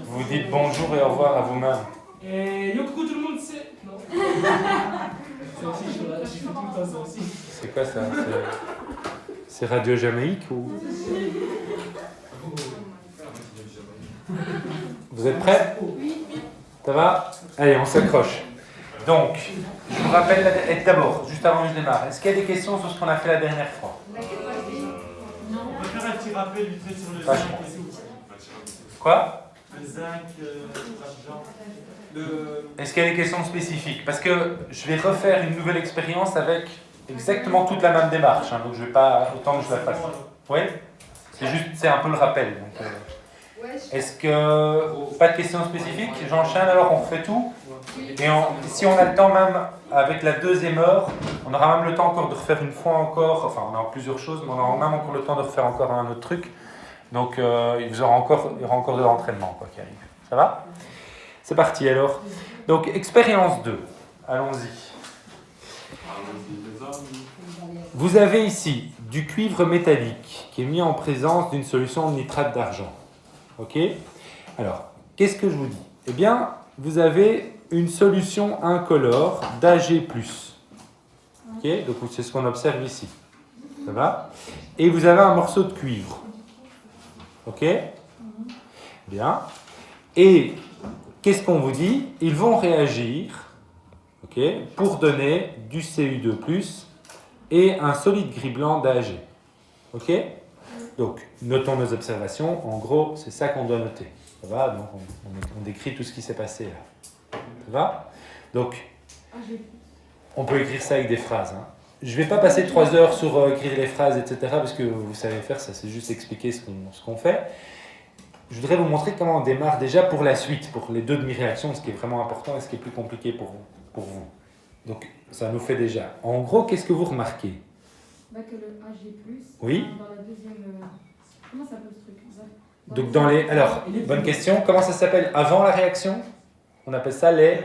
Vous dites bonjour et au revoir à vous-même. Et yo coucou tout le monde, c'est... Non. Ça aussi, j'ai fait tout le temps ça aussi. C'est quoi ça? C'est Radio Jamaïque ou... Vous êtes prêts? Ça va? Allez, on s'accroche. Donc, je vous rappelle, d'abord, juste avant que je démarre, est-ce qu'il y a des questions sur ce qu'on a fait la dernière fois? On va faire un petit rappel vite fait sur le Pas zinc trop. et tout. Quoi? Le zinc, l'argent. Est-ce qu'il y a des questions spécifiques? Parce que je vais refaire une nouvelle expérience avec exactement toute la même démarche, hein, donc je ne vais pas autant que je la fasse. Oui? C'est juste, c'est un peu le rappel. Donc, est-ce que pas de questions spécifiques? J'enchaîne alors, on refait tout. Et si on a le temps même avec la deuxième heure, on aura même le temps encore de refaire une fois encore. Enfin, on aura plusieurs choses, mais on aura même encore le temps de refaire encore un autre truc. Donc, il y aura encore de l'entraînement, quoi qu'il arrive. Ça va? C'est parti alors. Donc, expérience 2. Allons-y. Vous avez ici du cuivre métallique qui est mis en présence d'une solution de nitrate d'argent. Ok? Alors, qu'est-ce que je vous dis? Eh bien, vous avez une solution incolore d'Ag+. Ok? Donc, c'est ce qu'on observe ici. Ça va? Et vous avez un morceau de cuivre. Ok? Bien. Et qu'est-ce qu'on vous dit? Ils vont réagir, ok, pour donner du Cu2+, et un solide gris blanc d'Ag. Ok? Donc, notons nos observations. En gros, c'est ça qu'on doit noter. Ça va? Donc, on décrit tout ce qui s'est passé là. Ça va? Donc, on peut écrire ça avec des phrases. Hein. Je ne vais pas passer 3 heures sur écrire les phrases, etc., parce que vous savez faire ça, c'est juste expliquer ce qu'on fait. Je voudrais vous montrer comment on démarre déjà pour la suite, pour les deux demi-réactions, ce qui est vraiment important et ce qui est plus compliqué pour vous. Donc, ça nous fait déjà. En gros, qu'est-ce que vous remarquez? Que le Ag+, oui. Dans la deuxième... Comment ça s'appelle ce truc? Donc, dans les... Alors, bonne question. Comment ça s'appelle avant la réaction? On appelle ça les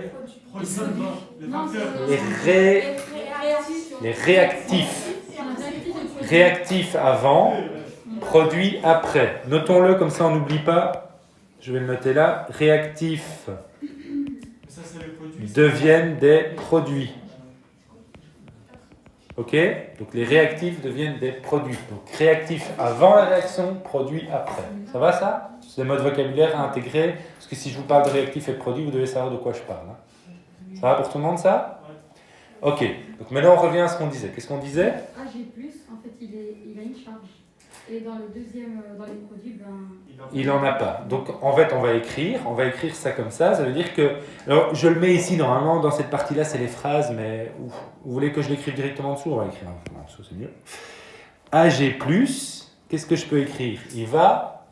réactifs. Réactifs avant, produits après. Notons-le, comme ça on n'oublie pas. Je vais le noter là. Réactifs deviennent des produits. Ok? Donc les réactifs deviennent des produits. Donc réactifs avant la réaction, produits après. Ça va ça? C'est des modes vocabulaires à intégrer. Parce que si je vous parle de réactifs et de produits, vous devez savoir de quoi je parle. Hein. Ça va pour tout le monde ça? Ok. Donc maintenant on revient à ce qu'on disait. Qu'est-ce qu'on disait? Ag+, en fait, il a une charge. Et dans le deuxième, dans les produits, il n'en a pas. Donc en fait, on va écrire ça comme ça. Ça veut dire que... Alors je le mets ici, normalement, dans cette partie-là, c'est les phrases, mais vous voulez que je l'écrive directement dessous? On va écrire en dessous, c'est mieux. Ag+, qu'est-ce que je peux écrire? Il va...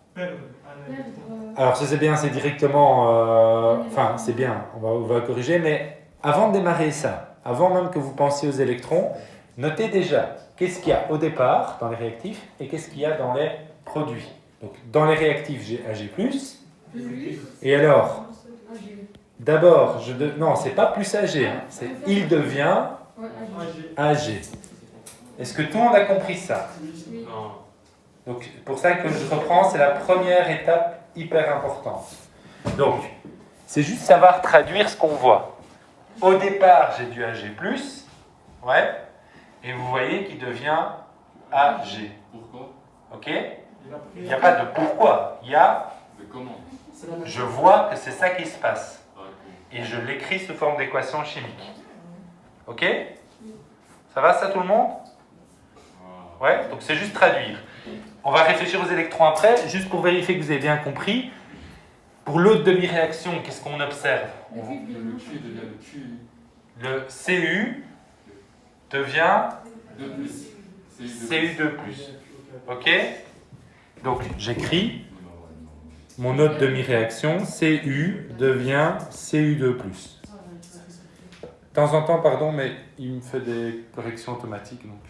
Alors ça c'est bien, c'est directement... Enfin, c'est bien, on va corriger, mais avant de démarrer ça, avant même que vous pensiez aux électrons, notez déjà qu'est-ce qu'il y a au départ dans les réactifs et qu'est-ce qu'il y a dans les produits. Donc, dans les réactifs, j'ai Ag+. Et alors, d'abord, non, c'est pas plus Ag, hein, c'est il devient Ag. Est-ce que tout le monde a compris ça? Donc, pour ça que je reprends, c'est la première étape hyper importante. Donc, c'est juste savoir traduire ce qu'on voit. Au départ, j'ai du Ag+, ouais, et vous voyez qu'il devient Ag. Pourquoi? Ok? Il n'y a pas de pourquoi, il y a je vois que c'est ça qui se passe. Et je l'écris sous forme d'équation chimique. Ok? Ça va ça tout le monde? Ouais, donc c'est juste traduire. On va réfléchir aux électrons après, juste pour vérifier que vous avez bien compris. Pour l'autre demi-réaction, qu'est-ce qu'on observe? Le Cu devient Cu2+. Ok? Donc, j'écris mon autre demi-réaction, Cu devient Cu2+. De temps en temps, pardon, mais il me fait des corrections automatiques. Donc.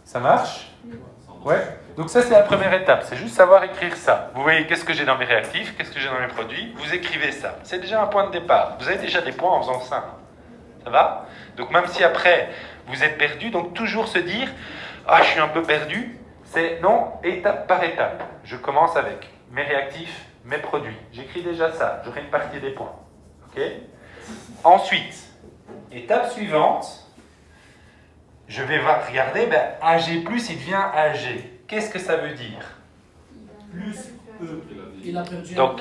Ça marche? Ouais. Donc ça, c'est la première étape. C'est juste savoir écrire ça. Vous voyez qu'est-ce que j'ai dans mes réactifs, qu'est-ce que j'ai dans mes produits. Vous écrivez ça. C'est déjà un point de départ. Vous avez déjà des points en faisant ça. Ça va? Donc même si après, vous êtes perdu, donc toujours se dire « Ah, je suis un peu perdu », C'est non, étape par étape. Je commence avec mes réactifs, mes produits. J'écris déjà ça, j'aurai une partie des points. Ok? Ensuite, étape suivante, je vais regarder, AG+, il devient AG. Qu'est-ce que ça veut dire? Plus E. Il a perdu Donc,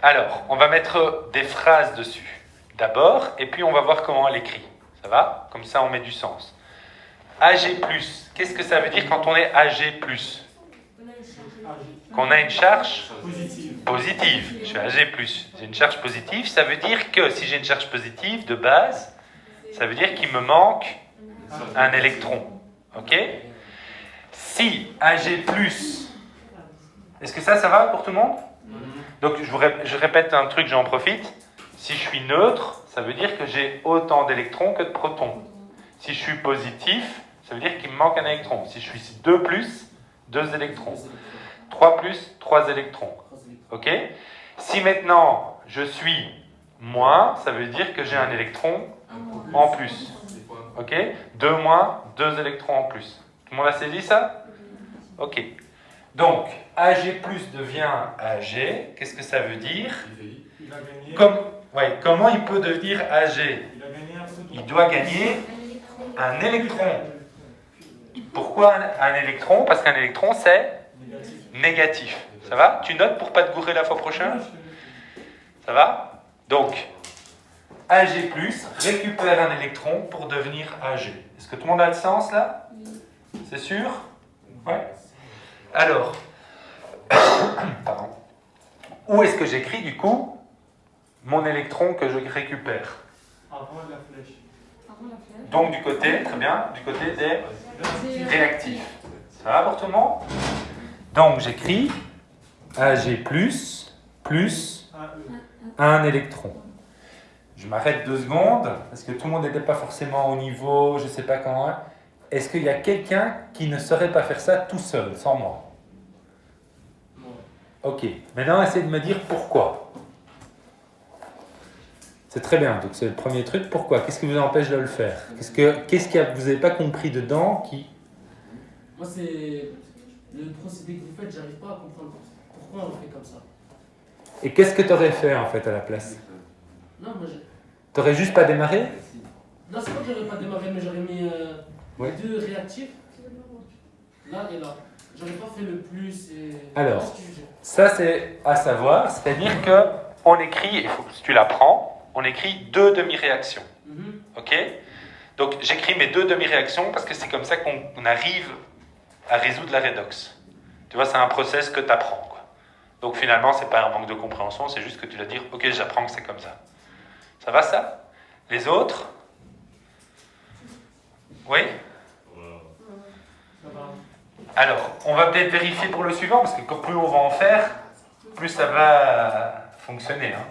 alors, on va mettre des phrases dessus. D'abord, et puis on va voir comment elle écrit. Ça va? Comme ça, on met du sens. AG+, qu'est-ce que ça veut dire quand on est AG+? Qu'on a une charge positive. Je suis AG+. J'ai une charge positive. Ça veut dire que si j'ai une charge positive de base, ça veut dire qu'il me manque un électron. Ok? Si AG+, est-ce que ça va pour tout le monde? Donc je répète un truc, j'en profite. Si je suis neutre, ça veut dire que j'ai autant d'électrons que de protons. Si je suis positif, ça veut dire qu'il me manque un électron. Si je suis 2+, 2 électrons. 3+, 3 électrons. Ok? Si maintenant je suis moins, ça veut dire que j'ai un électron en plus. Ok? 2 moins, 2 électrons en plus. Tout le monde a saisi ça? Ok. Donc, AG+ devient AG. Qu'est-ce que ça veut dire? Il a gagné. Comment il peut devenir AG? Il a gagné un photon. Il doit gagner un électron. Pourquoi un électron? Parce qu'un électron, c'est négatif. Ça va? Tu notes pour pas te gourer la fois prochaine? Ça va? Donc, AG+, récupère un électron pour devenir AG. Est-ce que tout le monde a le sens là? C'est sûr? Ouais. Alors, pardon. Où est-ce que j'écris du coup mon électron que je récupère? Avant la flèche. Donc du côté, très bien, du côté des réactifs. Ça va pour tout le monde? Donc j'écris AG+, plus un électron. Je m'arrête 2 secondes, parce que tout le monde n'était pas forcément au niveau, je ne sais pas comment. Est-ce qu'il y a quelqu'un qui ne saurait pas faire ça tout seul, sans moi? Ok, maintenant essayez de me dire pourquoi. C'est très bien, donc c'est le premier truc. Pourquoi? Qu'est-ce qui vous empêche de le faire? Qu'est-ce que vous n'avez pas compris dedans qui... Moi, c'est le procédé que vous faites, j'arrive pas à comprendre pourquoi on le fait comme ça. Et qu'est-ce que tu aurais fait en fait à la place? Non, moi, T'aurais juste pas démarré? non, c'est pas que j'aurais pas démarré, mais j'aurais mis Ouais. 2 réactifs, là et là. J'aurais pas fait le plus et... Alors, ça c'est à savoir, c'est-à-dire que on écrit, si tu l'apprends, on écrit 2 demi-réactions. Ok? Donc j'écris mes 2 demi-réactions parce que c'est comme ça qu'on arrive à résoudre la redox. Tu vois, c'est un process que tu apprends. Donc finalement, c'est pas un manque de compréhension, c'est juste que tu dois dire, ok, j'apprends que c'est comme ça. Ça va ça? Les autres? Oui? Alors, on va peut-être vérifier pour le suivant, parce que plus on va en faire, plus ça va fonctionner. Hein.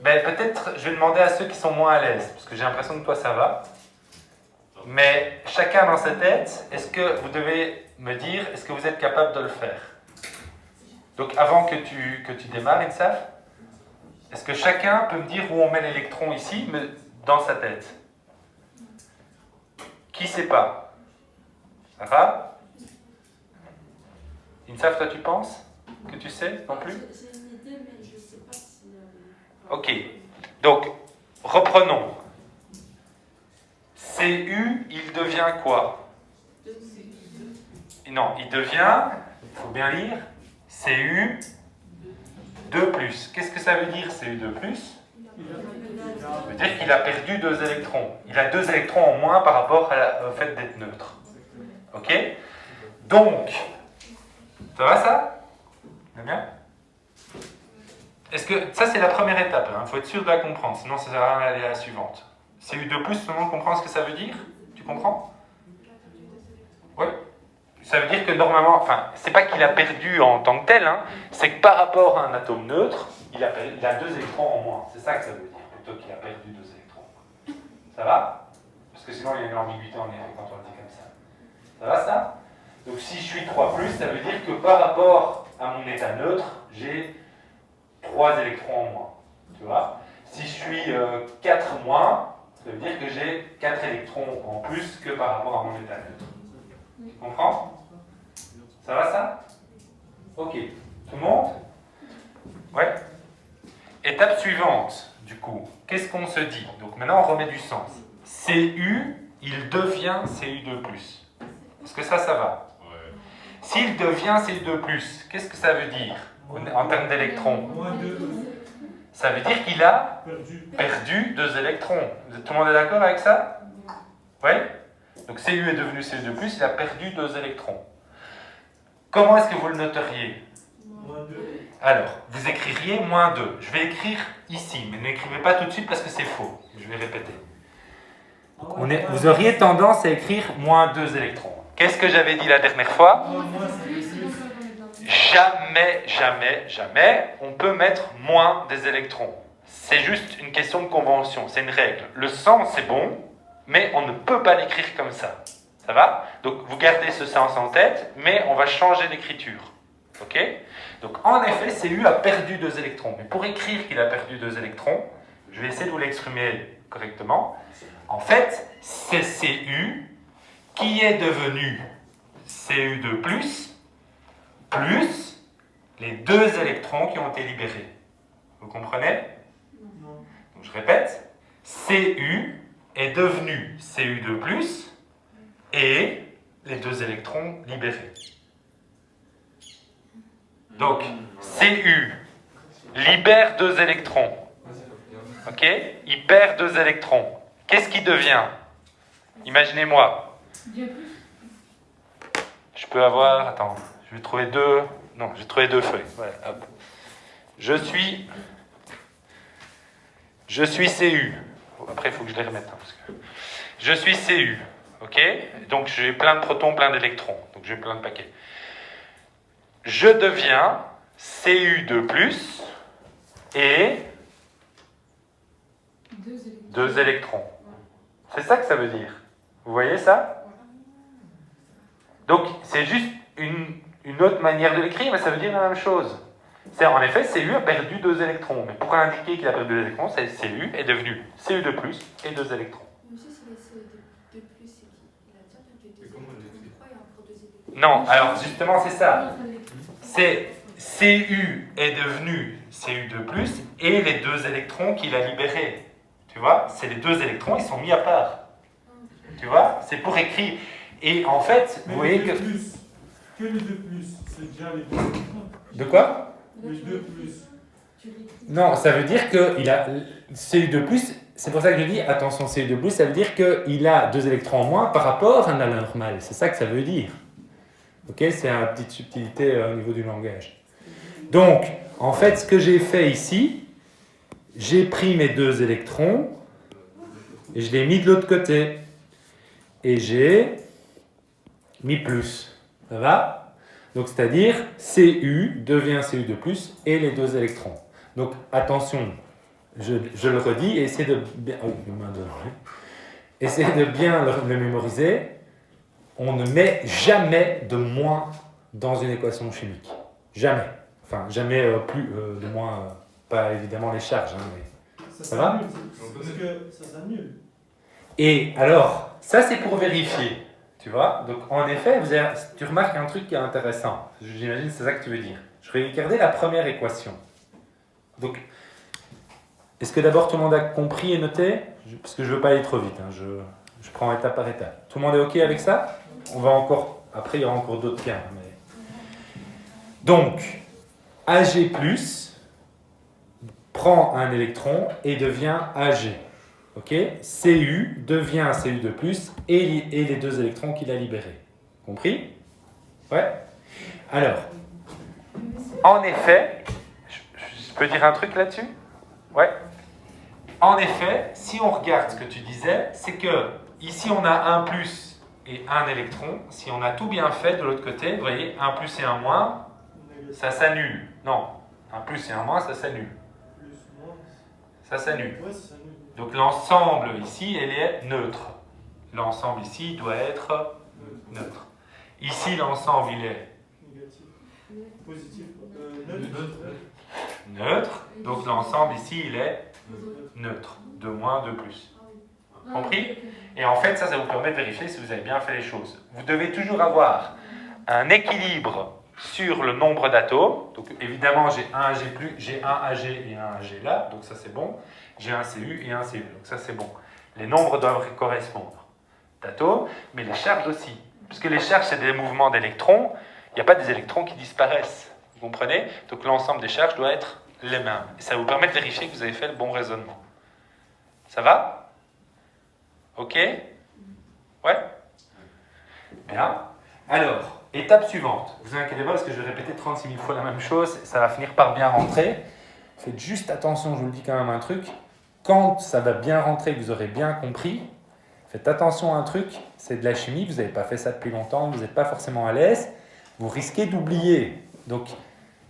Peut-être, je vais demander à ceux qui sont moins à l'aise, parce que j'ai l'impression que toi ça va. Mais chacun dans sa tête, est-ce que vous devez me dire, est-ce que vous êtes capable de le faire? Donc avant que tu démarres, Insaf, est-ce que chacun peut me dire où on met l'électron ici, mais dans sa tête? Qui sait pas? Ça va? Insaf, toi tu penses que tu sais non plus? J'ai une idée, mais je ne sais pas si... Ok. Donc, reprenons. Cu, il devient quoi? Non, il devient, il faut bien lire, Cu 2+. Qu'est-ce que ça veut dire Cu2+? Ça veut dire qu'il a perdu 2 électrons. Il a 2 électrons en moins par rapport au fait d'être neutre. Ok? Donc, ça va ça? C'est bien? Est-ce que ça c'est la première étape, il faut être sûr de la comprendre, sinon ça ne sert à rien d'aller à la suivante. Cu2+, tout le monde comprend ce que ça veut dire? Tu comprends? Oui. Ça veut dire que normalement, enfin, c'est pas qu'il a perdu en tant que tel, c'est que par rapport à un atome neutre, il a 2 électrons en moins. C'est ça que ça veut dire, plutôt qu'il a perdu 2 électrons. Ça va? Parce que sinon il y a une ambiguïté en effet quand on le dit comme ça. Ça va ça? Donc si je suis 3+, ça veut dire que par rapport à mon état neutre, j'ai 3 électrons en moins. Tu vois? Si je suis 4-, ça veut dire que j'ai 4 électrons en plus que par rapport à mon état neutre. Tu comprends? Ça va ça? Ok. Tout le monde? Ouais. Étape suivante, du coup. Qu'est-ce qu'on se dit? Donc maintenant, on remet du sens. CU, il devient CU2+. Est-ce que ça va? Ouais. S'il devient CU2+, qu'est-ce que ça veut dire en termes d'électrons? Moins 2. Ça veut dire qu'il a Perdu. perdu 2 électrons. Tout le monde est d'accord avec ça? Oui? Donc Cu est devenu Cu2+, il a perdu 2 électrons. Comment est-ce que vous le noteriez? Moins 2. Alors, vous écririez moins 2. Je vais écrire ici, mais n'écrivez pas tout de suite parce que c'est faux. Je vais répéter. Vous auriez tendance à écrire moins 2 électrons. Qu'est-ce que j'avais dit la dernière fois? Jamais, jamais, jamais, on peut mettre moins des électrons. C'est juste une question de convention, c'est une règle. Le sens est bon, mais on ne peut pas l'écrire comme ça. Ça va? Donc vous gardez ce sens en tête, mais on va changer d'écriture. Ok? Donc en effet, Cu a perdu 2 électrons. Mais pour écrire qu'il a perdu 2 électrons, je vais essayer de vous l'exprimer correctement. En fait, c'est Cu qui est devenu Cu2+, plus les 2 électrons qui ont été libérés. Vous comprenez? Non. Donc je répète, Cu est devenu Cu2+, et les 2 électrons libérés. Donc, Cu libère 2 électrons. Ok? Il perd 2 électrons. Qu'est-ce qui devient? Imaginez-moi. Je peux avoir... Attends, je vais trouver 2... Non, j'ai trouvé 2 feuilles. Voilà, hop. Je suis Cu. Après, il faut que je les remette. Hein, parce que... Je suis Cu. Ok? Donc, j'ai plein de protons, plein d'électrons. Donc, j'ai plein de paquets. Je deviens Cu2+, et 2 électrons. C'est ça que ça veut dire. Vous voyez ça? Donc, c'est juste une autre manière de l'écrire, mais ça veut dire la même chose. C'est en effet, Cu a perdu 2 électrons. Mais pour indiquer qu'il a perdu 2 électrons, c'est Cu est devenu Cu2+, et 2 électrons. Non, alors justement, c'est ça. C'est Cu est devenu Cu2+, et les 2 électrons qu'il a libérés. Tu vois? C'est les 2 électrons, ils sont mis à part. Tu vois? C'est pour écrire. Et en fait, vous voyez que... Que les 2+, c'est déjà les 2 électrons. De quoi? Les 2+. Non, ça veut dire qu'il a Cu2+, c'est pour ça que je dis, attention, Cu2+, ça veut dire qu'il a 2 électrons en moins par rapport à la normale. C'est ça que ça veut dire. Ok? C'est une petite subtilité au niveau du langage. Donc, en fait, ce que j'ai fait ici, j'ai pris mes 2 électrons et je les ai mis de l'autre côté. Et j'ai mis plus. Ça va? Donc, c'est-à-dire, Cu devient Cu2+, et les 2 électrons. Donc, attention, je le redis, et essayez de bien, essayez de bien le mémoriser. On ne met jamais de moins dans une équation chimique. Jamais. Enfin, jamais plus de moins, pas évidemment les charges. Hein, mais... Ça va? Parce que ça s'annule. Et alors, ça c'est pour vérifier. Tu vois? Donc en effet, tu remarques un truc qui est intéressant. J'imagine que c'est ça que tu veux dire. Je vais regarder la première équation. Donc, est-ce que d'abord tout le monde a compris et noté? Parce que je ne veux pas aller trop vite. Hein. Je prends étape par étape. Tout le monde est OK avec ça? On va encore... Après, il y aura encore d'autres cas. Mais... Donc, Ag+, prend un électron et devient Ag. Ok? Cu devient Cu2+, et les 2 électrons qu'il a libérés. Compris? Ouais? Alors, en effet, je peux dire un truc là-dessus? Ouais? En effet, si on regarde ce que tu disais, c'est que ici on a un plus et un électron. Si on a tout bien fait de l'autre côté, vous voyez, un plus et un moins, ça s'annule. Non, un plus et un moins, ça s'annule. Plus, moins. Ça s'annule. Ouais, ça s'annule. Donc l'ensemble ici, elle est neutre. L'ensemble ici doit être neutre. Ici, l'ensemble, il est Négatif. Positif. Neutre. neutre. Donc l'ensemble ici, il est neutre. 2 moins, 2 plus. Compris? Et en fait, ça vous permet de vérifier si vous avez bien fait les choses. Vous devez toujours avoir un équilibre sur le nombre d'atomes. Donc évidemment, j'ai un AG+, j'ai un AG et un AG là, donc ça c'est bon. J'ai un Cu et un Cu, donc ça c'est bon. Les nombres doivent correspondre d'atomes, mais les charges aussi. Puisque les charges, c'est des mouvements d'électrons, il n'y a pas des électrons qui disparaissent. Vous comprenez? Donc l'ensemble des charges doit être les mêmes. Et ça vous permet de vérifier que vous avez fait le bon raisonnement. Ça va? Ok? Ouais? Bien. Alors, étape suivante. Vous inquiétez pas parce que je vais répéter 36 000 fois la même chose. Ça va finir par bien rentrer. Faites juste attention, je vous le dis quand même un truc. Quand ça va bien rentrer, que vous aurez bien compris, faites attention à un truc, c'est de la chimie, vous n'avez pas fait ça depuis longtemps, vous n'êtes pas forcément à l'aise, vous risquez d'oublier. Donc, il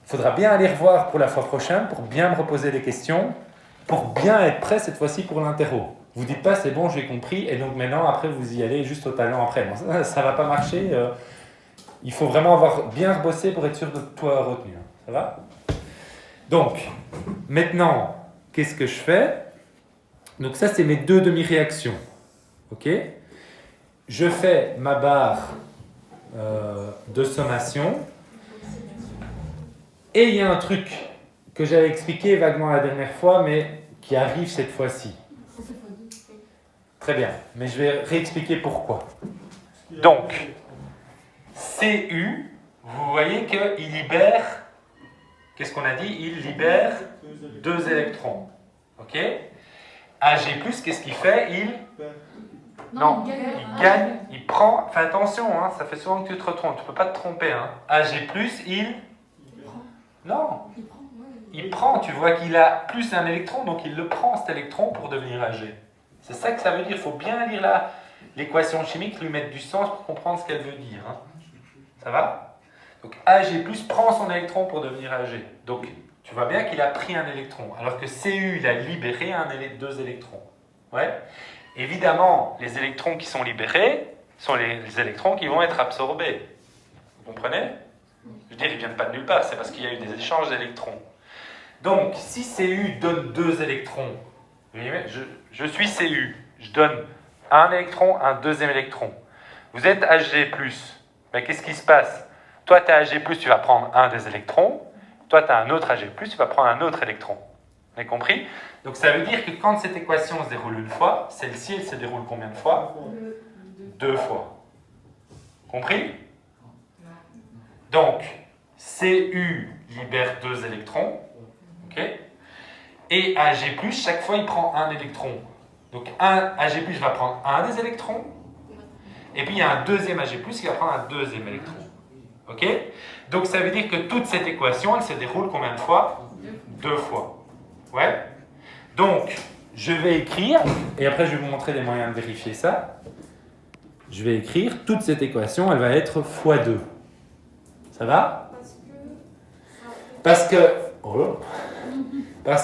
faudra bien aller revoir pour la fois prochaine, pour bien me reposer des questions, pour bien être prêt cette fois-ci pour l'interro. Vous dites pas, c'est bon, j'ai compris, et donc maintenant, après, vous y allez juste au talent après. Bon, ça ne va pas marcher. Il faut vraiment avoir bien rebossé pour être sûr de tout avoir retenu. Ça va? Donc, maintenant, qu'est-ce que je fais? Donc ça, c'est mes deux demi-réactions. Ok? Je fais ma barre de sommation. Et il y a un truc que j'avais expliqué vaguement la dernière fois, mais qui arrive cette fois-ci. Très bien, mais je vais réexpliquer pourquoi. Donc, Cu, vous voyez qu'il libère, qu'est-ce qu'on a dit? Il libère 2 électrons. Ok? Ag+, qu'est-ce qu'il fait? Non, il gagne, il prend, fais attention, hein, ça fait souvent que tu te trompes, tu ne peux pas te tromper. Hein. Ag+, non, il prend, tu vois qu'il a plus un électron, donc il le prend cet électron pour devenir Ag. C'est ça que ça veut dire, il faut bien lire l'équation chimique, lui mettre du sens pour comprendre ce qu'elle veut dire. Hein. Ça va? Donc Ag+ prend son électron pour devenir Ag. Donc tu vois bien qu'il a pris un électron, alors que Cu, il a libéré 2 électrons. Ouais. Évidemment, les électrons qui sont libérés sont les électrons qui vont être absorbés. Vous comprenez? Je veux dire, ils ne viennent pas de nulle part, c'est parce qu'il y a eu des échanges d'électrons. Donc, si Cu donne 2 électrons, je suis Cu, je donne un électron, un deuxième électron. Vous êtes Ag+, mais qu'est-ce qui se passe? Toi, tu as Ag+, tu vas prendre un des électrons. Toi, tu as un autre Ag+, tu vas prendre un autre électron. Vous avez compris? Donc, ça veut dire que quand cette équation se déroule une fois, celle-ci, elle se déroule combien de fois? 2 fois. Compris? Donc, Cu libère 2 électrons. Ok? Et Ag+, chaque fois, il prend un électron. Donc, Ag+ va prendre un des électrons. Et puis, il y a un deuxième Ag+, qui va prendre un deuxième électron. Ok? Donc, ça veut dire que toute cette équation, elle se déroule combien de fois? 2 fois. Ouais? Donc, je vais écrire, et après, je vais vous montrer les moyens de vérifier ça. Je vais écrire, toute cette équation, elle va être x2. Ça va? Parce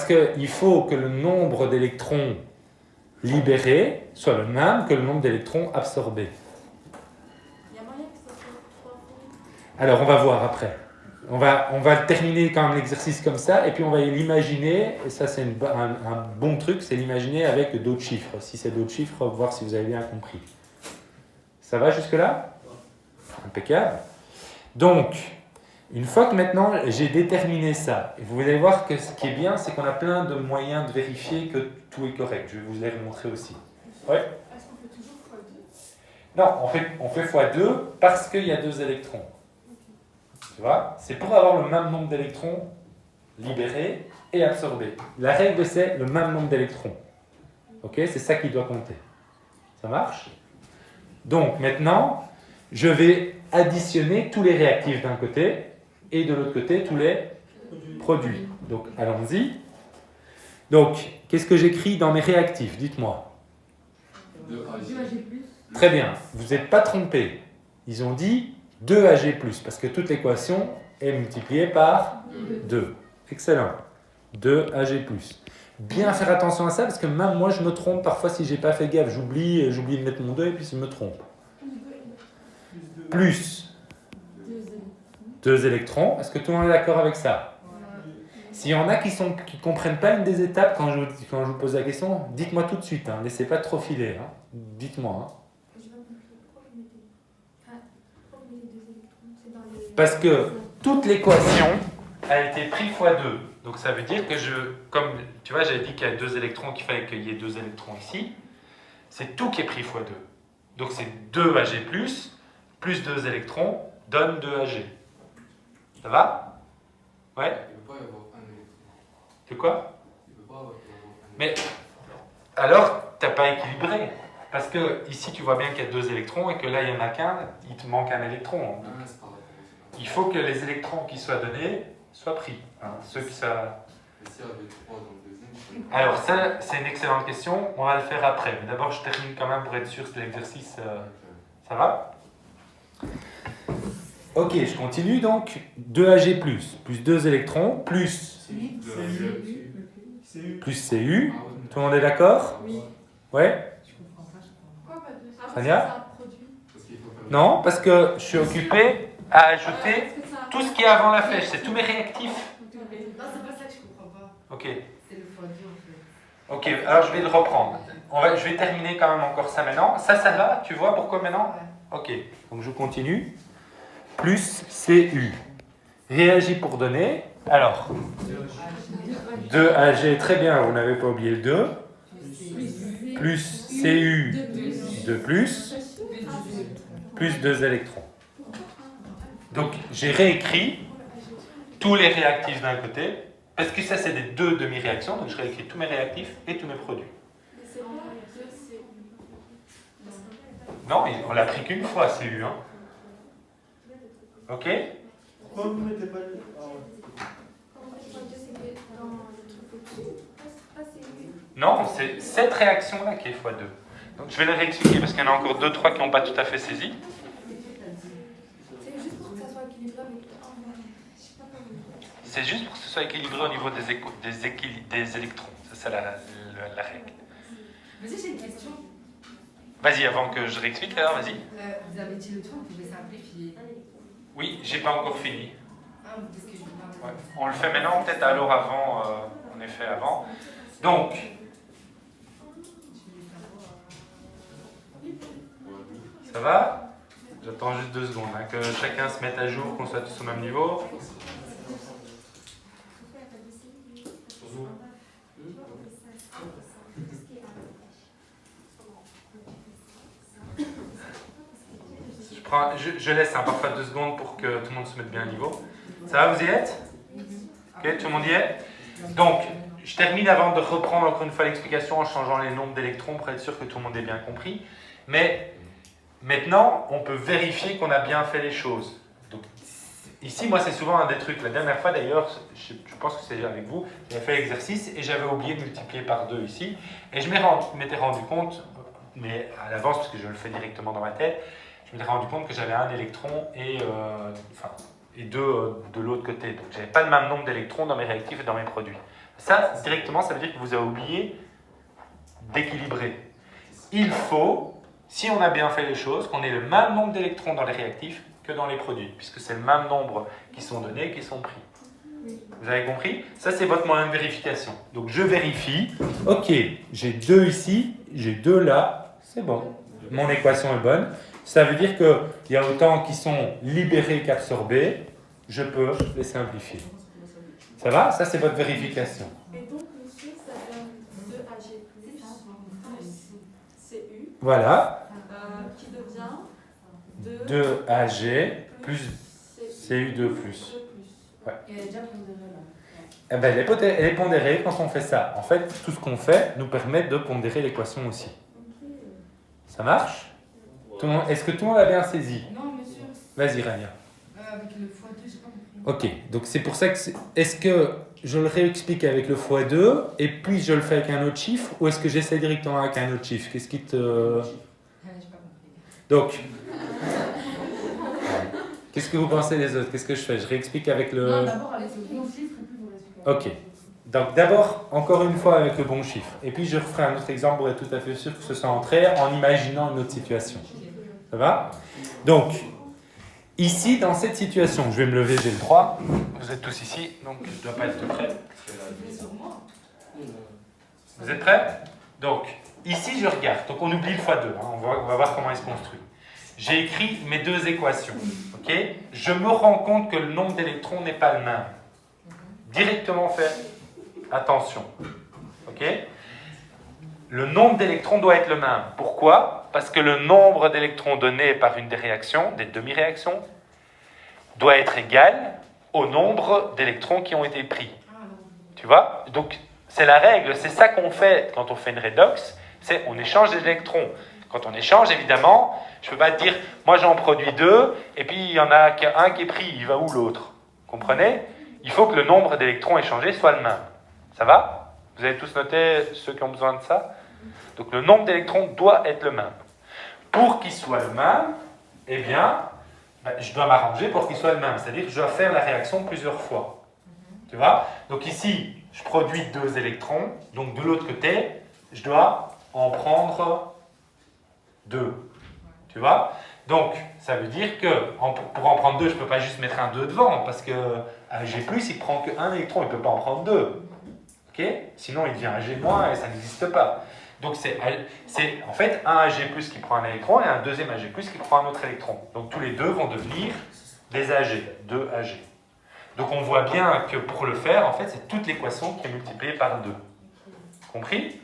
qu'il faut que le nombre d'électrons libérés soit le même que le nombre d'électrons absorbés. Il y a moyen que ça soit 3 fois. Alors, on va voir après. On va terminer quand même l'exercice comme ça, et puis on va l'imaginer, et ça c'est un bon truc, c'est l'imaginer avec d'autres chiffres. Si c'est d'autres chiffres, voir si vous avez bien compris. Ça va jusque-là? Impeccable. Donc, une fois que maintenant j'ai déterminé ça, et vous allez voir que ce qui est bien, c'est qu'on a plein de moyens de vérifier que tout est correct. Je vais vous les montrer aussi. Ouais? Est-ce qu'on fait toujours x2? Non, on fait x2 parce qu'il y a 2 électrons. Tu vois? C'est pour avoir le même nombre d'électrons libérés et absorbés. La règle, c'est le même nombre d'électrons. Ok? C'est ça qui doit compter. Ça marche? Donc, maintenant, je vais additionner tous les réactifs d'un côté et de l'autre côté, tous les produits. Donc, allons-y. Donc, qu'est-ce que j'écris dans mes réactifs? Dites-moi. 2 Ag+. Très bien. Vous n'êtes pas trompé. Ils ont dit 2 Ag+, parce que toute l'équation est multipliée par 2. Excellent. 2 Ag+. Bien faire attention à ça, parce que même moi, je me trompe parfois si je n'ai pas fait gaffe. J'oublie de mettre mon 2 et puis je me trompe. Plus 2 électrons. Est-ce que tout le monde est d'accord avec ça? S'il y en a qui ne comprennent pas une des étapes, quand je vous pose la question, dites-moi tout de suite. Hein, laissez pas trop filer. Hein. Dites-moi. Hein. Je vais pas compris. Pourquoi vous mettez 2 électrons? Parce que toute l'équation a été prise fois 2. Donc ça veut dire que comme tu vois, j'avais dit qu'il y a 2 électrons, qu'il fallait qu'il y ait 2 électrons ici. C'est tout qui est pris fois 2. Donc c'est 2 Ag+, plus 2 électrons, donne 2 Ag. Ça va? Ouais? Il ne peut pas y avoir un électron. C'est quoi? Il ne peut pas y avoir un Mais alors, tu n'as pas équilibré. Parce que ici, tu vois bien qu'il y a 2 électrons et que là, il n'y en a qu'un, il te manque un électron. Ah, c'est par rapport au Il faut que les électrons qui soient donnés soient pris. Hein, ceux qui soient... Et s'il y avait 3 dans le deuxième, je Alors ça, c'est une excellente question. On va le faire après. Mais d'abord, je termine quand même pour être sûr que l'exercice... Ça va? Ok, je continue donc. 2Ag+, plus 2 électrons, plus CU. Cu. Ah, ouais. Tout le monde est d'accord? Oui. Ouais? Pourquoi pas deux? Tania? C'est un produit. Parce qu'il faut faire Non, parce que je suis occupé à ajouter Est-ce que ça- tout ce qui est avant la flèche. C'est tous mes réactifs. Non, c'est pas ça que je comprends pas. Ok. C'est le x2 en fait. Ok, alors je vais le reprendre. Je vais terminer quand même encore ça maintenant. Ça va? Tu vois pourquoi maintenant? Ok, donc je continue. Plus CU. Réagis pour donner. Alors, 2Ag, très bien, vous n'avez pas oublié le 2. Plus CU, 2 plus 2 électrons. Donc, j'ai réécrit tous les réactifs d'un côté, parce que ça, c'est des 2 demi-réactions, donc je réécris tous mes réactifs et tous mes produits. Mais c'est pas deux, c'est. Non, on l'a pris qu'une fois, CU. Hein. Ok? Pourquoi vous ne mettez pas le. Ah ouais. Non, c'est cette réaction-là qui est x2. Donc je vais le réexpliquer parce qu'il y en a encore 2-3 qui n'ont pas tout à fait saisi. C'est juste pour que ça soit équilibré avec. C'est juste pour que ce soit équilibré au niveau des électrons. C'est ça la règle. Vas-y, j'ai une question. Vas-y, avant que je réexplique, alors vas-y. Vous avez dit le tout, on pouvait simplifier. Oui, j'ai pas encore fini. Ah, parce que je veux pas. Ouais. On le fait maintenant, peut-être alors avant, en effet avant. Donc, ça va? J'attends juste 2 secondes, hein, que chacun se mette à jour, qu'on soit tous au même niveau. Je laisse parfois 2 secondes pour que tout le monde se mette bien à niveau. Ça va, vous y êtes? Ok, tout le monde y est? Donc, je termine avant de reprendre encore une fois l'explication en changeant les nombres d'électrons pour être sûr que tout le monde ait bien compris. Mais maintenant, on peut vérifier qu'on a bien fait les choses. Donc, ici, moi, c'est souvent un des trucs. La dernière fois, d'ailleurs, je pense que c'est avec vous, j'avais fait l'exercice et j'avais oublié de multiplier par 2 ici. Et je m'étais rendu compte, mais à l'avance, parce que je le fais directement dans ma tête, je m'étais rendu compte que j'avais un électron et 2 de l'autre côté. Donc, je n'avais pas le même nombre d'électrons dans mes réactifs et dans mes produits. Ça, directement, ça veut dire que vous avez oublié d'équilibrer. Il faut, si on a bien fait les choses, qu'on ait le même nombre d'électrons dans les réactifs que dans les produits, puisque c'est le même nombre qui sont donnés et qui sont pris. Vous avez compris? Ça, c'est votre moyen de vérification. Donc, je vérifie. Ok, j'ai 2 ici, j'ai 2 là. C'est bon. Mon équation est bonne. Ça veut dire qu'il y a autant qui sont libérés qu'absorbés. Je peux les simplifier. Ça va? Ça, c'est votre vérification. Et donc, le sucre, ça donne 2Ag plus CU, Voilà. qui devient 2Ag plus CU2+. Ouais. Et elle est déjà pondérée là. Eh ben, elle est pondérée quand on fait ça. En fait, tout ce qu'on fait nous permet de pondérer l'équation aussi. Ça marche? Est-ce que tout le monde a bien saisi? Non, monsieur. Vas-y, Rania. Avec le x2, j'ai pas compris. Ok, donc c'est pour ça que... Est-ce que je le réexplique avec le x2 et puis je le fais avec un autre chiffre ou est-ce que j'essaie directement avec un autre chiffre? Qu'est-ce qui te... J'ai pas compris. Donc... Qu'est-ce que vous pensez les autres? Qu'est-ce que je fais? Je réexplique avec le... Non, d'abord, avec le bon chiffre, et puis vous réexpliquez. Ok. Donc d'abord, encore une fois avec le bon chiffre. Et puis je referai un autre exemple pour être tout à fait sûr que ce soit entré en imaginant une autre situation. Ça va? Donc, ici, dans cette situation, je vais me lever, j'ai le droit. Vous êtes tous ici, donc je ne dois pas être prêt. Vous êtes prêts? Donc, ici, je regarde. Donc, on oublie le x2. Hein. On va voir comment il se construit. j'ai écrit mes deux équations. Ok? Je me rends compte que le nombre d'électrons n'est pas le même. Directement fait attention. Ok? Le nombre d'électrons doit être le même. Pourquoi? Parce que le nombre d'électrons donné par une des réactions, des demi-réactions, doit être égal au nombre d'électrons qui ont été pris. Tu vois? Donc, c'est la règle. C'est ça qu'on fait quand on fait une redox. C'est on échange des électrons. Quand on échange, évidemment, je ne peux pas te dire, moi j'en produis 2, et puis il y en a un qui est pris, il va où l'autre? Comprenez? Il faut que le nombre d'électrons échangés soit le même. Ça va? Vous avez tous noté ceux qui ont besoin de ça? Donc le nombre d'électrons doit être le même. Pour qu'il soit le même, eh bien, je dois m'arranger pour qu'il soit le même. C'est-à-dire que je dois faire la réaction plusieurs fois. Tu vois? Donc ici, je produis 2 électrons. Donc de l'autre côté, je dois en prendre 2. Tu vois? Donc, ça veut dire que pour en prendre 2, je ne peux pas juste mettre un 2 devant, parce que Ag+, il ne prend qu'un électron, il ne peut pas en prendre 2. Ok? Sinon, il devient Ag- et ça n'existe pas. Donc, c'est en fait un Ag+, qui prend un électron et un deuxième Ag+, qui prend un autre électron. Donc, tous les deux vont devenir des Ag, 2 Ag. Donc, on voit bien que pour le faire, en fait, c'est toute l'équation qui est multipliée par 2. Compris?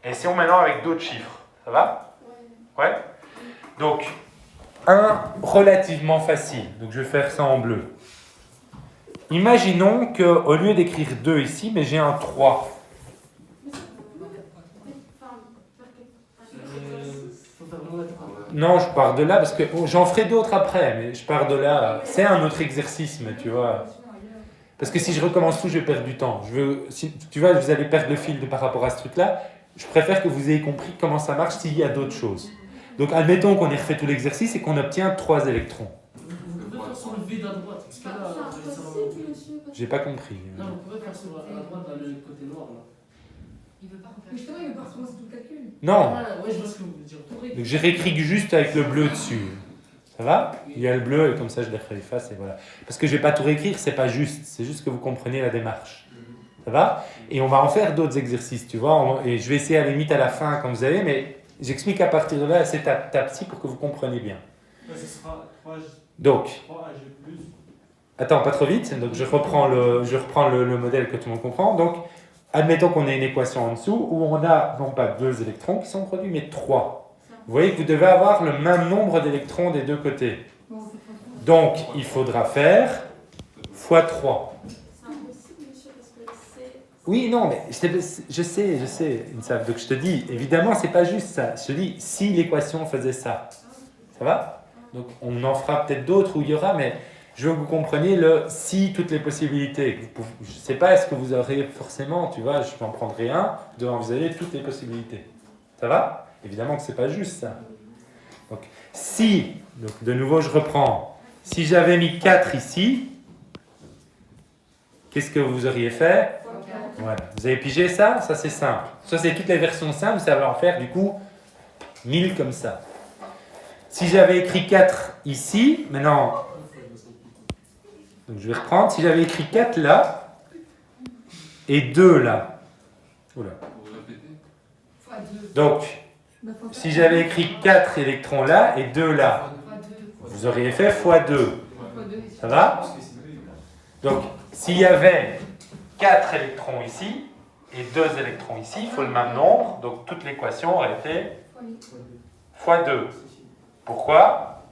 Et si on maintenant avec d'autres chiffres, ça va? Ouais? Donc, un relativement facile. Donc, je vais faire ça en bleu. Imaginons qu'au lieu d'écrire 2 ici, mais j'ai un 3. Non, je pars de là parce que j'en ferai d'autres après, mais je pars de là. C'est un autre exercice, mais tu vois. Parce que si je recommence tout, je vais perdre du temps. Tu vois, vous allez perdre le fil par rapport à ce truc-là. Je préfère que vous ayez compris comment ça marche s'il y a d'autres choses. Donc, admettons qu'on ait refait tout l'exercice et qu'on obtient 3 électrons. Vous pouvez faire sur le vide à droite, parce que là, J'ai pas compris. non, vous pouvez faire sur à droite, dans le côté noir, là. Il veut pas refaire. Mais justement, il veut pas recommencer tout le calcul. Non. Ouais, je vois ce que vous voulez dire. Donc, j'ai réécrit juste avec le bleu dessus. Ça va? Il y a le bleu et comme ça, je les efface et voilà. Parce que je vais pas tout réécrire, c'est pas juste. C'est juste que vous compreniez la démarche. Ça va? Et on va en faire d'autres exercices, tu vois. Et je vais essayer à la limite à la fin, quand vous avez, mais j'explique à partir de là, c'est ta psy pour que vous compreniez bien. Ce sera 3 Donc, Ag+. attends, pas trop vite. Donc, je reprends le modèle que tout le monde comprend. Donc, admettons qu'on ait une équation en dessous où on a non pas 2 électrons qui sont produits, mais 3. Vous voyez que vous devez avoir le même nombre d'électrons des deux côtés. Donc, il faudra faire x 3. C'est impossible, monsieur, parce que c'est... Oui, non, mais je sais, Insav. Donc, je te dis, évidemment, c'est pas juste ça. Je te dis, si l'équation faisait ça. Ça va? Donc, on en fera peut-être d'autres où il y aura, mais je veux que vous compreniez le si, toutes les possibilités. Je ne sais pas, est-ce que vous aurez forcément, tu vois, je peux en prendre un, vous devez envisager toutes les possibilités. Ça va? Évidemment que ce n'est pas juste ça. Donc, si, donc de nouveau je reprends, si j'avais mis 4 ici, qu'est-ce que vous auriez fait? Voilà. Vous avez pigé ça? Ça c'est simple. Ça c'est toutes les versions simples, ça va en faire du coup 1000 comme ça. Si j'avais écrit 4 ici, maintenant, donc je vais reprendre, si j'avais écrit 4 là, et 2 là, oula. Vous répétez? Donc, si j'avais écrit 4 électrons là et 2 là, vous auriez fait x2. Ça va? Donc, s'il y avait 4 électrons ici et 2 électrons ici, il faut le même nombre, donc toute l'équation aurait été x2. Pourquoi?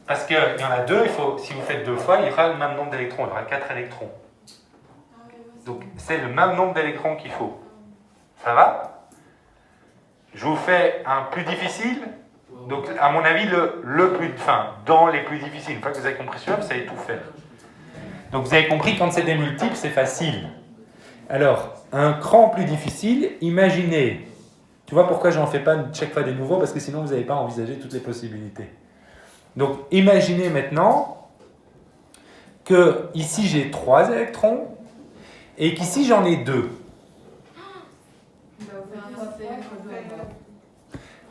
Parce qu'il y en a 2, si vous faites 2 fois, il y aura le même nombre d'électrons, il y aura 4 électrons. Donc, c'est le même nombre d'électrons qu'il faut. Ça va? Je vous fais un plus difficile. Donc, à mon avis, dans les plus difficiles. Une fois que vous avez compris celui-là, vous savez tout faire. Donc, vous avez compris, quand c'est des multiples, c'est facile. Alors, un cran plus difficile, imaginez. Tu vois pourquoi j'en fais pas chaque fois des nouveaux? Parce que sinon, vous n'avez pas envisagé toutes les possibilités. Donc, imaginez maintenant que ici, j'ai 3 électrons et qu'ici, j'en ai 2.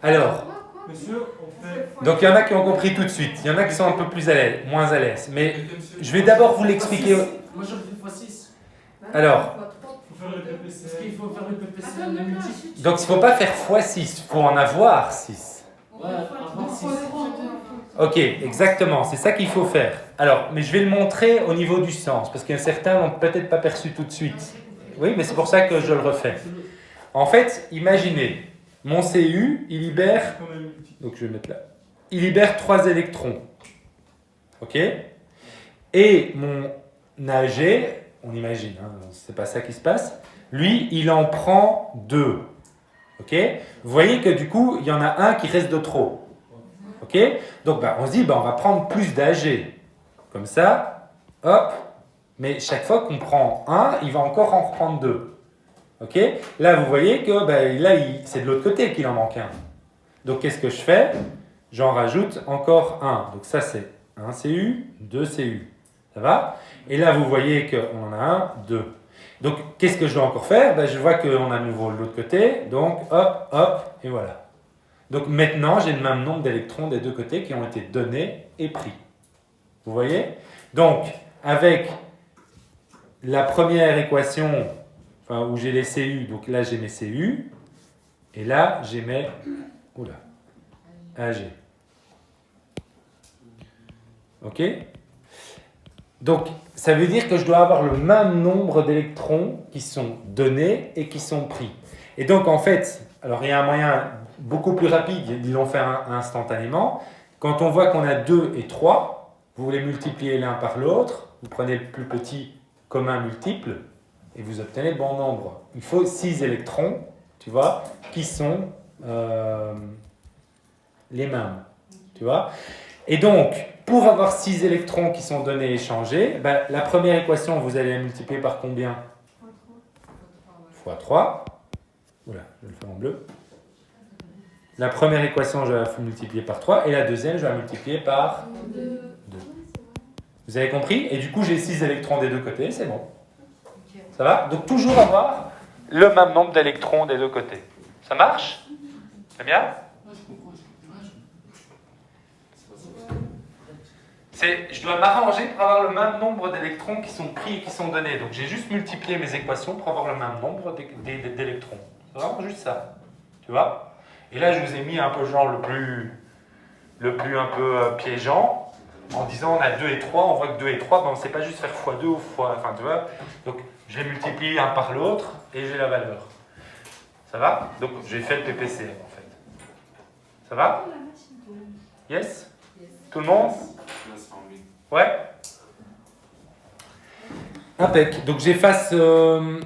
Alors, Monsieur, on fait... donc il y en a qui ont compris tout de suite, il y en a qui sont un peu plus moins à l'aise. Mais je vais d'abord vous l'expliquer. Moi j'aurais fait x6. Alors, Il faut faire le Parce qu'il PPCL. faut faire le PPC, le multiple. donc il ne faut pas faire x6, il faut en avoir 6. Ouais, avant, c'est Ok, exactement, c'est ça qu'il faut faire. Alors, mais je vais le montrer au niveau du sens, parce que certains l'ont peut-être pas perçu tout de suite. Oui, mais c'est pour ça que je le refais. En fait, imaginez, mon CU, il libère, On a multi. donc je vais mettre là, il libère 3 électrons. Ok? Et mon AG, on imagine, hein, c'est pas ça qui se passe, lui, il en prend 2. Ok? Vous voyez que du coup, il y en a un qui reste de trop. Ok? Donc on se dit, on va prendre plus d'AG. Comme ça, hop, mais chaque fois qu'on prend un, il va encore en reprendre 2. Ok? Là, vous voyez que c'est de l'autre côté qu'il en manque un. Donc qu'est-ce que je fais? J'en rajoute encore un. Donc ça, c'est 1 CU, 2 CU. Ça va? Et là, vous voyez qu'on en a un, 2. Donc, qu'est-ce que je dois encore faire? Je vois qu'on a de nouveau l'autre côté. Donc, hop, hop, et voilà. Donc, maintenant, j'ai le même nombre d'électrons des deux côtés qui ont été donnés et pris. Vous voyez? Donc, avec la première équation, où j'ai les CU, donc là, j'ai mes CU. Et là, j'ai mes AG. Ok? Donc, ça veut dire que je dois avoir le même nombre d'électrons qui sont donnés et qui sont pris. Et donc, en fait, alors il y a un moyen beaucoup plus rapide, ils l'ont fait instantanément. Quand on voit qu'on a 2 et 3, vous les multipliez l'un par l'autre, vous prenez le plus petit commun multiple et vous obtenez le bon nombre. Il faut 6 électrons, tu vois, qui sont les mêmes. Tu vois? Et donc, pour avoir 6 électrons qui sont donnés et échangés, la première équation, vous allez la multiplier par combien? Fois 3. Oula, je vais le faire en bleu. La première équation, je vais la multiplier par 3. Et la deuxième, je vais la multiplier par 2. Vous avez compris? Et du coup, j'ai 6 électrons des deux côtés, c'est bon. Ça va? Donc, toujours avoir le même nombre d'électrons des deux côtés. Ça marche? C'est bien? Je dois m'arranger pour avoir le même nombre d'électrons qui sont pris et qui sont donnés. Donc j'ai juste multiplié mes équations pour avoir le même nombre d'électrons. C'est vraiment juste ça. Tu vois? Et là, je vous ai mis un peu genre le plus un peu piégeant, en disant on a 2 et 3, on voit que 2 et 3, on ne sait pas juste faire x2 ou enfin tu vois. Donc je les multiplie un par l'autre et j'ai la valeur. Ça va? Donc j'ai fait le PPCM en fait. Ça va? Yes? Tout le monde? Ouais. Impec. Donc j'efface le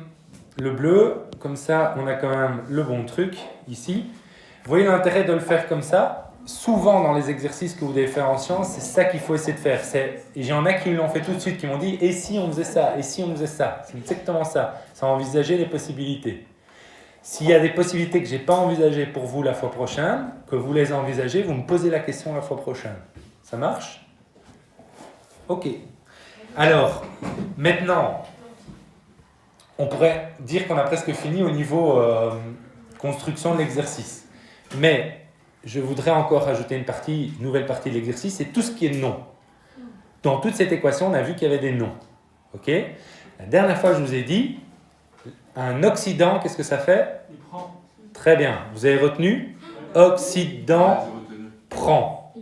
bleu, comme ça on a quand même le bon truc ici. Vous voyez l'intérêt de le faire comme ça? Souvent dans les exercices que vous devez faire en sciences, c'est ça qu'il faut essayer de faire. Et il y en a qui l'ont fait tout de suite, qui m'ont dit « et si on faisait ça? Et si on faisait ça ?» C'est exactement ça. C'est envisager les possibilités. S'il y a des possibilités que je n'ai pas envisagées pour vous la fois prochaine, que vous les envisagez, vous me posez la question la fois prochaine. Ça marche? Ok. Alors, maintenant, on pourrait dire qu'on a presque fini au niveau construction de l'exercice. Mais je voudrais encore ajouter une nouvelle partie de l'exercice, c'est tout ce qui est nom. Dans toute cette équation, on a vu qu'il y avait des noms. Ok? La dernière fois, je vous ai dit, un oxydant, qu'est-ce que ça fait? Il prend. Très bien. Vous avez retenu? Oxydant prend.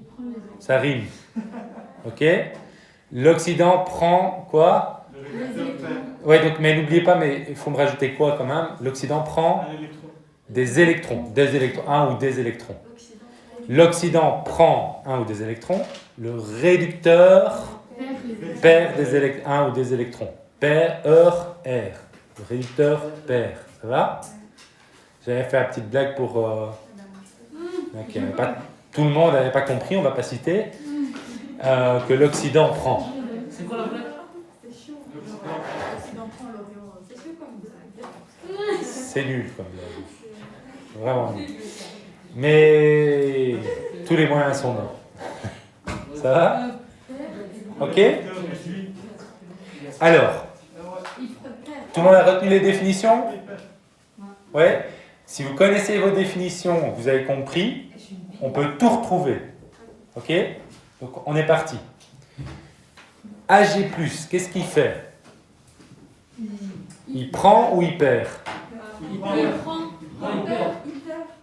Ça rime. Ok? L'oxydant prend quoi? Le réacteur perd. Ouais, donc, mais n'oubliez pas, mais il faut me rajouter quoi quand même? L'oxydant prend Un électron. des électrons, un ou des électrons. L'oxydant prend un ou des électrons. Le réducteur perd un ou des électrons. R. Le réducteur perd. Ça va? J'avais fait la petite blague pour... tout le monde n'avait pas compris, on ne va pas citer. Que l'Occident prend. C'est quoi la blague? C'est chaud. L'Occident prend l'Orient. C'est chaud comme ça. C'est nul comme blague. Vraiment nul. Mais tous les moyens sont bons. Ça va? Ok? Alors, tout le monde a retenu les définitions? Ouais? Si vous connaissez vos définitions, vous avez compris, on peut tout retrouver. Ok? Donc, on est parti. AG+, qu'est-ce qu'il fait? Il prend ou il perd? Il prend. Il prend.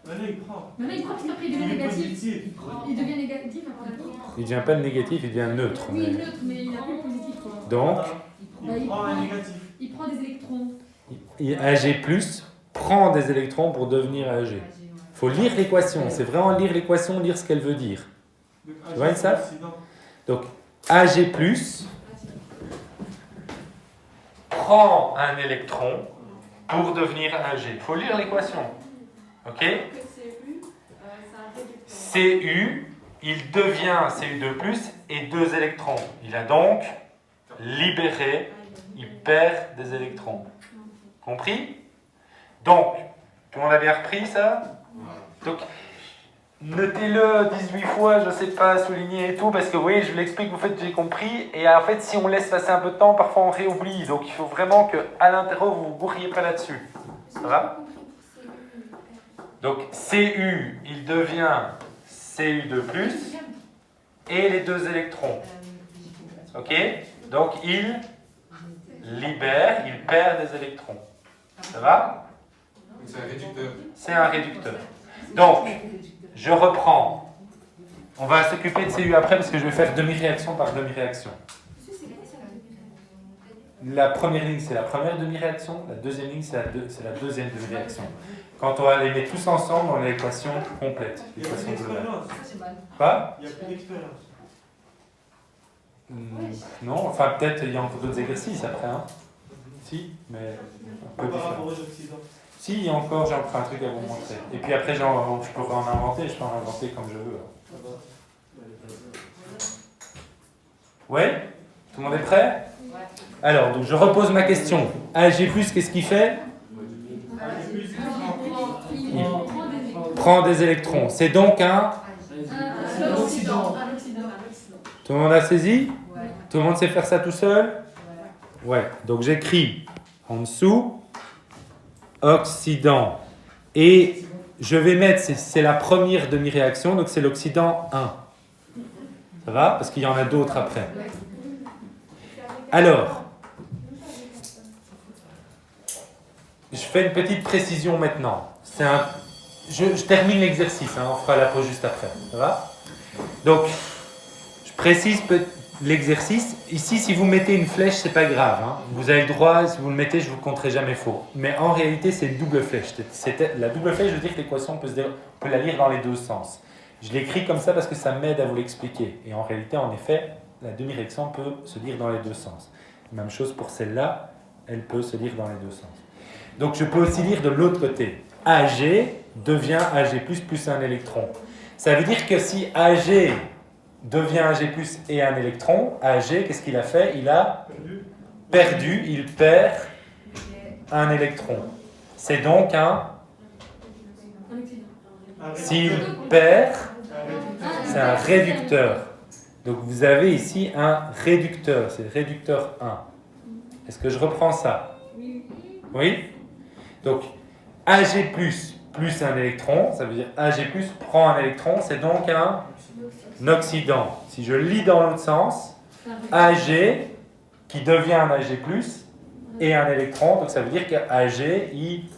Allez, il prend. Mais là, il prend parce qu'après il devient Il est négatif. positif. Il devient négatif après la Il devient pas négatif, il devient neutre. Oui, mais- neutre, mais il n'a plus le positif quoi. Donc, Il prend un négatif. Il prend des électrons. Ag+ prend des électrons pour devenir Ag. Il faut lire l'équation, c'est vraiment lire l'équation, lire ce qu'elle veut dire. Donc, Tu vois ça? accident. Donc, Ag+ prend un électron pour devenir Ag. Il faut lire l'équation. Ok? Que c'est U, c'est un réducteur. Cu, il devient Cu2+, et 2 électrons. Il a donc libéré, il perd des électrons. Compris? Donc, tout le monde a bien repris ça? Donc, notez-le 18 fois, je ne sais pas, souligner et tout, parce que vous voyez, je vous l'explique, vous faites, j'ai compris, et en fait, si on laisse passer un peu de temps, parfois on réoublie. Donc, il faut vraiment qu'à l'intérieur, vous ne vous bourriez pas là-dessus. Ça va? Donc, Cu, il devient Cu2+, et les 2 électrons. Ok? Donc, il libère, il perd des électrons. Ça va? Donc c'est un réducteur. C'est un réducteur. Donc, je reprends. On va s'occuper de Cu après parce que je vais faire demi-réaction par demi-réaction. La première ligne, c'est la première demi-réaction. La deuxième ligne, c'est la deuxième demi-réaction. Quand on va les mettre tous ensemble, on a l'équation complète. Il n'y a plus L'équation globale. d'expérience. Quoi? Il n'y a plus d'expérience. Non, enfin peut-être il y a encore d'autres exercices après. Hein. Si, mais un peu Par rapport différent. aux Occidentaux. Si, il y a encore, j'ai encore un truc à vous montrer. Et puis après, je pourrais en inventer, je peux en inventer comme je veux. Ouais? Tout le monde est prêt? Alors, donc je repose ma question. Ag+, qu'est-ce qu'il fait? Il prend des électrons. Prend des électrons. C'est donc un... Un oxydant. Tout le monde a saisi? Ouais. Tout le monde sait faire ça tout seul? Ouais. Donc j'écris en dessous oxydant. Et je vais mettre, c'est la première demi-réaction, donc c'est l'oxydant 1. Ça va? Parce qu'il y en a d'autres après. Alors, je fais une petite précision maintenant. Je termine l'exercice, hein, on fera la pause juste après. Ça va? Donc, je précise l'exercice. Ici, si vous mettez une flèche, c'est pas grave. Hein. Vous avez le droit, si vous le mettez, je vous compterai jamais faux. Mais en réalité, c'est une double flèche. La double flèche, je veux dire que l'équation, on peut la lire dans les deux sens. Je l'écris comme ça parce que ça m'aide à vous l'expliquer. Et en réalité, en effet, la demi-réaction peut se lire dans les deux sens. Même chose pour celle-là, elle peut se lire dans les deux sens. Donc, je peux aussi lire de l'autre côté. Ag devient Ag+, plus un électron. Ça veut dire que si Ag devient Ag+, et un électron, Ag, qu'est-ce qu'il a fait? Il a perdu, il perd un électron. C'est donc un... S'il perd, c'est un réducteur. Donc vous avez ici un réducteur, c'est le réducteur 1. Est-ce que je reprends ça? Oui? Donc Ag+, plus un électron, ça veut dire Ag+, prend un électron, c'est donc un oxydant. Si je lis dans l'autre sens, Ag qui devient un Ag+, et un électron, donc ça veut dire qu'Ag, il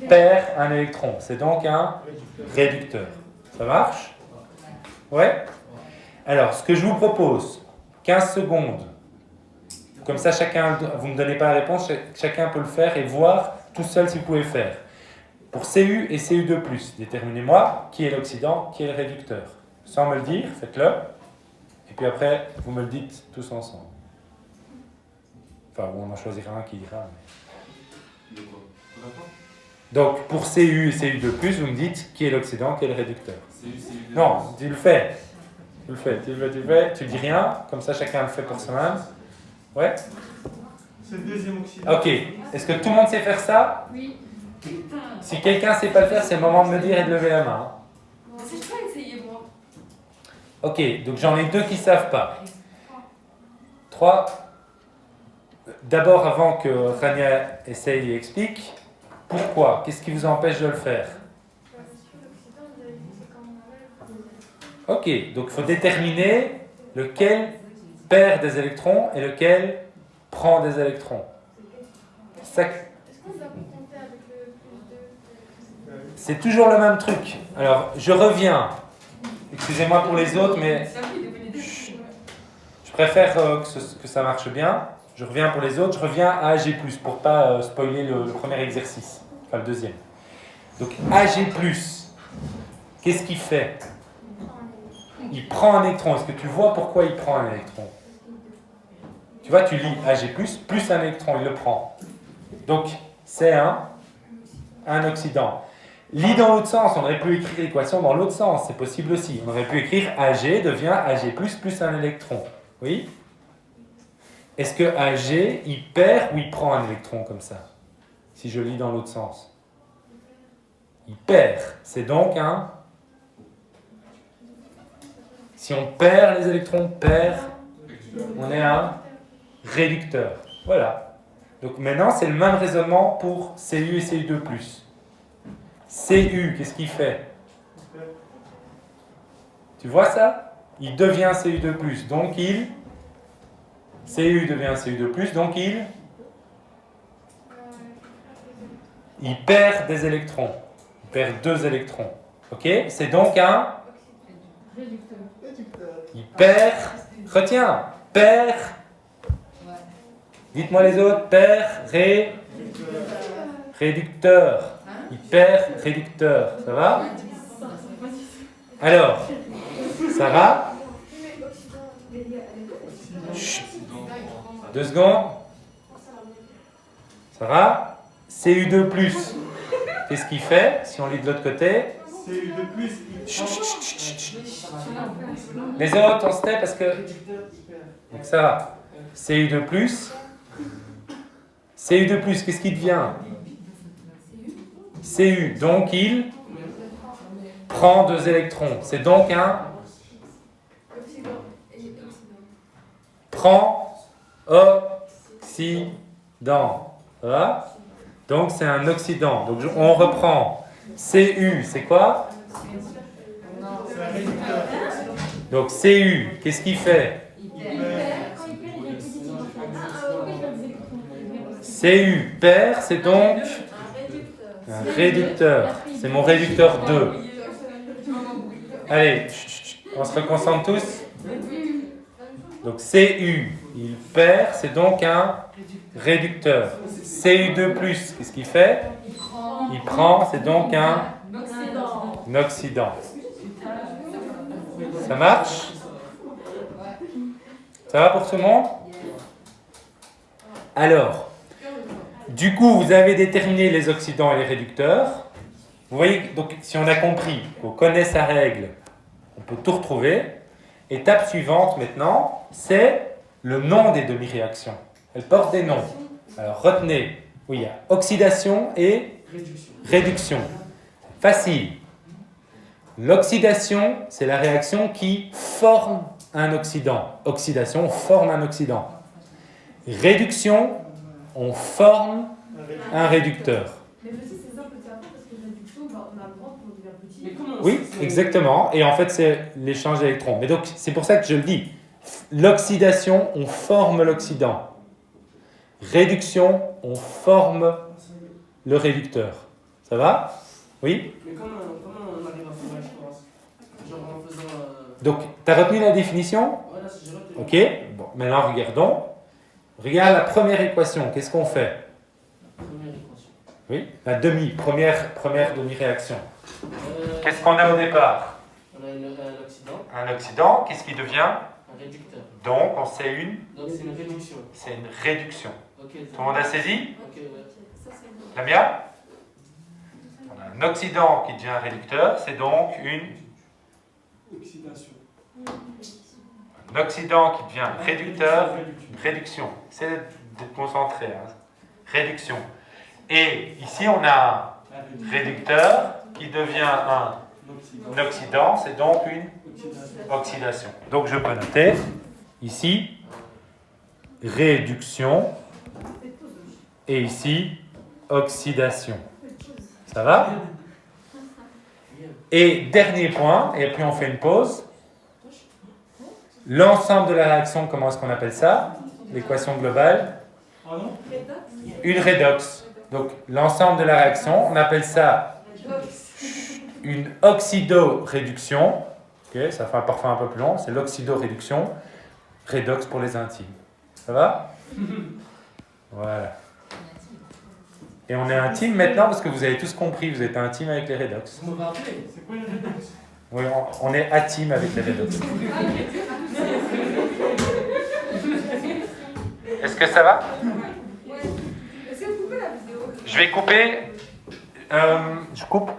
perd un électron. C'est donc un réducteur. Ça marche? Ouais? Alors, ce que je vous propose, 15 secondes. Comme ça, chacun, vous ne me donnez pas la réponse, chacun peut le faire et voir tout seul si vous pouvez faire. Pour Cu et Cu2+, déterminez-moi qui est l'oxydant, qui est le réducteur. Sans me le dire, faites-le. Et puis après, vous me le dites tous ensemble. Enfin, on en choisira un qui dira. Mais... Donc, pour Cu et Cu2+, vous me dites qui est l'oxydant, qui est le réducteur. Non, tu le fais. Tu le fais. Tu dis rien, comme ça chacun le fait pour soi-même. Ouais? C'est le deuxième oxydant. Ok. Est-ce que tout le monde sait faire ça? Oui. Si quelqu'un ne sait pas le faire, c'est le moment de me dire et de lever la main. Si je peux essayer, moi. Ok, donc j'en ai 2 qui ne savent pas. 3. D'abord, avant que Rania essaye et explique, pourquoi? Qu'est-ce qui vous empêche de le faire? Ok, donc il faut déterminer lequel perd des électrons et lequel prend des électrons. Ça... Est-ce qu'on va compter avec le plus 2? c'est toujours le même truc. Alors, je reviens. Excusez-moi pour les autres, mais je préfère que ça marche bien. Je reviens pour les autres. Je reviens à AG+, pour pas spoiler le premier exercice. Enfin, le deuxième. Donc, AG+, qu'est-ce qu'il fait? Il prend un électron. Est-ce que tu vois pourquoi il prend un électron? Tu vois, tu lis AG+, plus un électron, il le prend. Donc, c'est un oxydant. Lis dans l'autre sens, on aurait pu écrire l'équation dans l'autre sens, c'est possible aussi. On aurait pu écrire AG devient AG+, plus un électron. Oui? Est-ce que AG, il perd ou il prend un électron comme ça? Si je lis dans l'autre sens. Il perd. C'est donc un... Si on perd les électrons, on est un réducteur. Voilà. Donc maintenant, c'est le même raisonnement pour Cu et Cu2+. Cu, qu'est-ce qu'il fait? Tu vois ça? Il devient Cu2+, donc il... Cu devient Cu2+, donc il perd des électrons. Il perd 2 électrons. Ok? C'est donc un... Réducteur. Il perd... Retiens. Perd... Dites-moi les autres. Perd... Réducteur. Il perd réducteur. Ça va? Alors, Sarah? Chut. 2 secondes. Sarah? Cu2+. Qu'est-ce qu'il fait si on lit de l'autre côté? Cu2+, Chut, chut, chut, chut. Les autres, on se tait parce que... Donc Sarah, Cu2+. Cu2+, qu'est-ce qui devient? Cu, donc il prend 2 électrons. C'est donc un... Prend oxydant. Ça va? Donc c'est un oxydant. Donc on reprend. Cu, c'est quoi? Donc Cu, qu'est-ce qu'il fait? Cu perd, c'est donc un réducteur. C'est mon réducteur 2. Allez, on se reconcentre tous. Donc Cu, il perd, c'est donc un réducteur. Cu2+, qu'est-ce qu'il fait? Il prend, c'est donc un oxydant. Ça marche? Ça va pour tout le monde? Alors, du coup, vous avez déterminé les oxydants et les réducteurs. Vous voyez, donc si on a compris, qu'on connaît sa règle, on peut tout retrouver. Étape suivante maintenant, c'est le nom des demi-réactions. Elles portent des noms. Alors retenez, oui, il y a oxydation et réduction. Facile. L'oxydation, c'est la réaction qui forme un oxydant. Oxydation, on forme un oxydant. Réduction, on forme un réducteur. Mais petit, c'est simple de faire parce que réduction, on a le droit pour devenir petit. Mais comment Oui, exactement. Et en fait, c'est l'échange d'électrons. Mais donc, c'est pour ça que je le dis. L'oxydation, on forme l'oxydant. Réduction, on forme le réducteur. Ça va? Oui? Mais comment on arrive à faire la différence? Genre en faisant... Donc, tu as retenu la définition? Voilà, j'ai retenu. Ok. Bon, maintenant, regardons. Regarde la première équation. Qu'est-ce qu'on fait? Première équation. Oui? La première demi-réaction. Qu'est-ce qu'on a au départ? On a un oxydant, Un oxydant. Qu'est-ce qui devient? un réducteur. Donc, on sait une. Donc c'est une réduction. C'est une réduction. Ok. Tout le monde a saisi? Ok, ouais. Lamia? On a un oxydant qui devient un réducteur, c'est donc une... Oxydation. Un oxydant qui devient réducteur, une réduction. C'est d'être concentré. Hein. Réduction. Et ici, on a un réducteur qui devient un oxydant, c'est donc une oxydation. Donc je peux noter ici réduction et ici oxydation. Ça va? Et dernier point, et puis on fait une pause. L'ensemble de la réaction, comment est-ce qu'on appelle ça? L'équation globale? Une redox. Donc l'ensemble de la réaction, on appelle ça une oxydoréduction. Ok, ça fait un parfum un peu plus long, c'est l'oxydoréduction. Redox pour les intimes. Ça va? Voilà. Et on est intime maintenant parce que vous avez tous compris, vous êtes intime avec les redox. Vous m'avez appelé. C'est quoi les réponses? Oui, on est intime avec les redox. Est-ce que ça va? Est-ce que vous coupez la vidéo? Je vais couper. Je coupe.